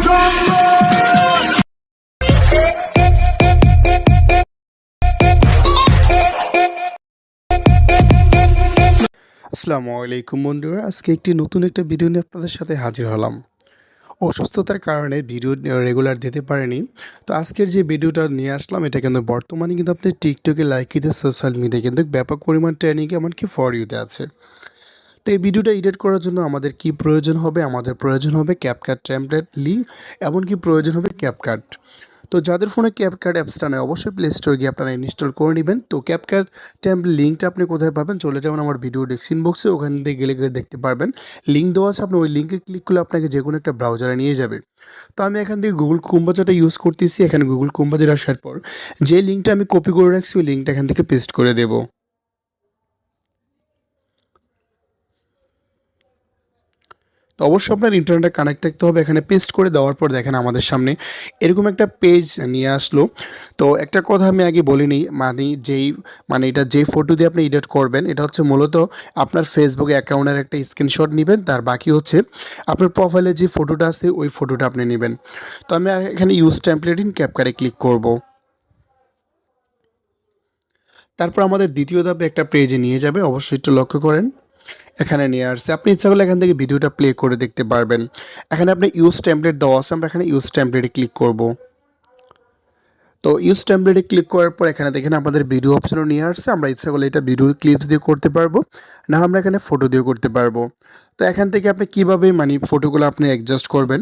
আসসালামু আলাইকুম বন্ধুরা, আজকে একটি নতুন একটা ভিডিও নিয়ে আপনাদের সাথে হাজির হলাম। অসুস্থতার কারণে ভিডিও রেগুলার দিতে পারিনি। তো আজকের যে ভিডিওটা নিয়ে আসলাম এটা কিন্তু বর্তমানে কিন্তু আপনি টিকটকে, লাইকিতে, সোশ্যাল মিডিয়ায় কিন্তু ব্যাপক পরিমাণ ট্রেনিং এমনকি ফর ইউতে আছে। তো এই ভিডিওটা এডিট করার জন্য আমাদের কি প্রয়োজন হবে? আমাদের প্রয়োজন হবে ক্যাপকাট টেমপ্লেট, লিঙ্ক, এমনকি প্রয়োজন হবে ক্যাপকাট। তো যাদের ফোনে ক্যাপকাট অ্যাপসটা নেই অবশ্যই প্লে স্টোরে গিয়ে আপনারা ইনস্টল করে নেবেন। তো ক্যাপকাট টেমপ্লেট লিঙ্কটা আপনি কোথায় পাবেন? চলে যাবেন আমার ভিডিও ডেসক্রিপশন বক্সে, ওখান থেকে গেলে দেখতে পারবেন লিঙ্ক দেওয়া আছে। আপনি ওই লিঙ্কে ক্লিক করলে আপনাকে যে কোনো একটা ব্রাউজারে নিয়ে যাবে। তো আমি এখান থেকে গুগল কুম্বাজারটা ইউজ করতেছি। এখানে গুগল কুম্বাজার আসার পর যে লিঙ্কটা আমি কপি করে রাখছি ওই লিঙ্কটা এখান থেকে পেস্ট করে দেবো। তো অবশ্যই আপনার ইন্টারনেটে কানেক্ট থাকতে হবে। এখানে পেস্ট করে দেওয়ার পর দেখেন আমাদের সামনে এরকম একটা পেজ নিয়ে আসলো। তো একটা কথা আমি আগে বলিনি, এটা যেই ফটো দিয়ে আপনি এডিট করবেন এটা হচ্ছে মূলত আপনার ফেসবুক অ্যাকাউন্টের একটা স্ক্রিনশট নেবেন, তার বাকি হচ্ছে আপনার প্রোফাইলে যে ফটোটা আছে ওই ফটোটা আপনি নেবেন। তো আমি এখানে ইউজ টেমপ্লেট ইন ক্যাপকাটে ক্লিক করব। তারপর আমাদের দ্বিতীয় ধাপে একটা পেজে নিয়ে যাবে, অবশ্যই একটু লক্ষ্য করেন। এখানে নিয়ে আসছে, আপনি ইচ্ছা করলে এখান থেকে ভিডিওটা প্লে করে দেখতে পারবেন। এখানে আপনি ইউজ টেমপ্লেট দেওয়া আছে, আমরা এখানে ইউজ টেমপ্লেটে ক্লিক করব। তো ইউজ টেমপ্লেটে ক্লিক করার পর এখানে দেখেন আমাদের ভিডিও অপশনও নিয়ে আসছে। আমরা ইচ্ছা করলে এটা ভিডিও ক্লিপস দিয়ে করতে পারবো, না আমরা এখানে ফটো দিয়ে করতে পারবো। তো এখান থেকে আপনি কীভাবে ফটোগুলো আপনি অ্যাডজাস্ট করবেন,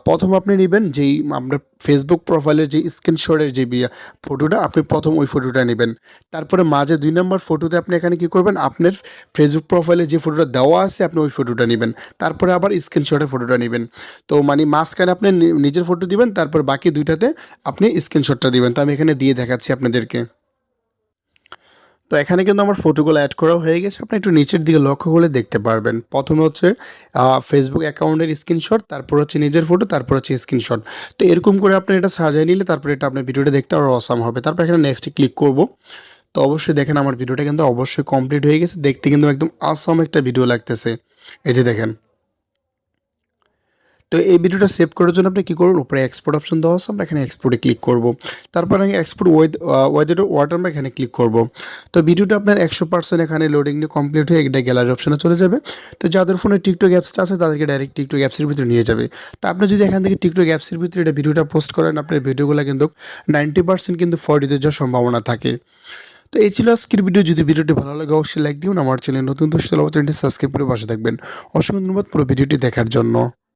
প্রথম আপনি নেবেন যেই আপনার ফেসবুক প্রোফাইলের যে স্ক্রিনশটের যে ফটোটা, আপনি প্রথম ওই ফটোটা নেবেন। তারপরে মাঝে 2 নম্বর ফটোতে আপনি এখানে কী করবেন, আপনার ফেসবুক প্রোফাইলে যে ফটোটা দেওয়া আছে আপনি ওই ফটোটা নেবেন। তারপরে আবার স্ক্রিনশটের ফটোটা নেবেন। তো মাঝখানে আপনি নিজের ফটো দিবেন, তারপর বাকি দুইটাতে আপনি স্ক্রিনশটটা দিবেন। তো আমি এখানে দিয়ে দেখাচ্ছি আপনাদেরকে। তো এখানে কিন্তু আমার ফটোগুলো অ্যাড করা হয়ে গেছে। আপনি একটু নিচের দিকে লক্ষ্য করে দেখতে পারবেন। প্রথমে হচ্ছে ফেসবুক অ্যাকাউন্টের স্ক্রিনশট, তারপর হচ্ছে নিজের ফটো, তারপর হচ্ছে স্ক্রিনশট। তো এরকম করে আপনি এটা সাজিয়ে নিলে তারপরে এটা আপনার ভিডিওটা দেখতে আরও অসাম হবে। তারপর এখানে নেক্সটে ক্লিক করব। তো অবশ্যই দেখেন আমার ভিডিওটা কিন্তু অবশ্যই কমপ্লিট হয়ে গেছে। দেখতে কিন্তু একদম আসাম একটা ভিডিও লাগতেছে। এই যে দেখেন। তো এই ভিডিওটা সেভ করার জন্য আপনি কী করুন, উপরে এক্সপোর্ট অপশন দেওয়া আছে, আমরা এখানে এক্সপোর্টে ক্লিক করব। তারপর আমি এক্সপোর্ট উইথ ওয়াটার আমরা এখানে ক্লিক করব। তো ভিডিওটা আপনার 100% এখানে লোডিং নিয়ে কমপ্লিট হয়ে এটা গ্যালারি অপশনে চলে যাবে। তো যাদের ফোনে টিকটক অ্যাপসটা আছে তাদেরকে ডাইরেক্ট টিকটক অ্যাপসের ভিতরে নিয়ে যাবে। তো আপনি যদি এখান থেকে টিকটক অ্যাপসের ভিতরে এটা ভিডিওটা পোস্ট করেন, আপনার ভিডিওগুলো কিন্তু 90% কিন্তু ফরওয়ার্ড যাওয়ার সম্ভাবনা থাকে। তো এই ছিল আজকের ভিডিও। যদি ভিডিওটি ভালো লাগে অবশ্যই লাইক দিন। আমার চ্যানেল নতুন তো সাবস্ক্রাইব করে পাশে থাকবেন। অসংখ্য ধন্যবাদ পুরো ভিডিওটি দেখার জন্য।